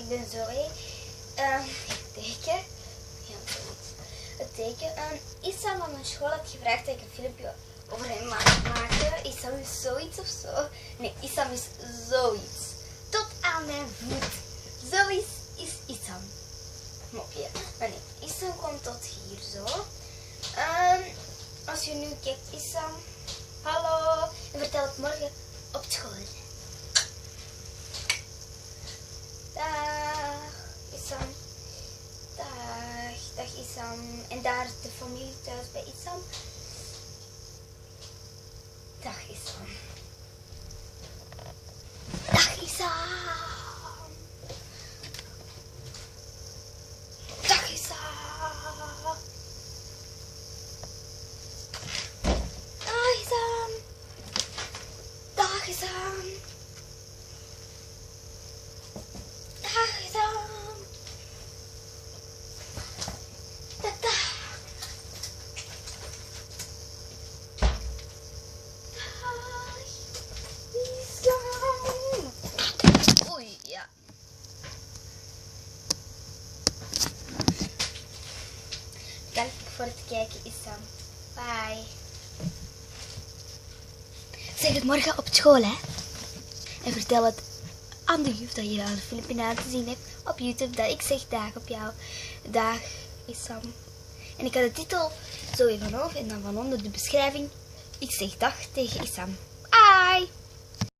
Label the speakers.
Speaker 1: ik ben Zoe. Teken. Ja, zoiets. Het teken. Isam van mijn school had gevraagd dat ik een filmpje over hem maakte. Isam is zoiets of zo. Nee, Isam is zoiets. Tot aan mijn voet. Zoiets is Isam. Mopje. Maar nee, Isam komt tot hier zo. Als je nu kijkt, Isam. Hallo. En vertel het morgen op school. Dag Isam. Dag Isam. En daar is de familie thuis bij Isam. Dag Isam. Dag Isam. Dag Isam. Dag Isam. Dag Isam. Dag Isam. Oei, ja. Dank voor het kijken, Isam. Bye. Zeg het morgen op school, hè. En vertel het aan de juf dat je al een filmpje aan te zien hebt op YouTube. Dat ik zeg dag op jou. Dag, Isam. En ik had de titel zo even over en dan van onder de beschrijving. Ik zeg dag tegen Isam. Bye.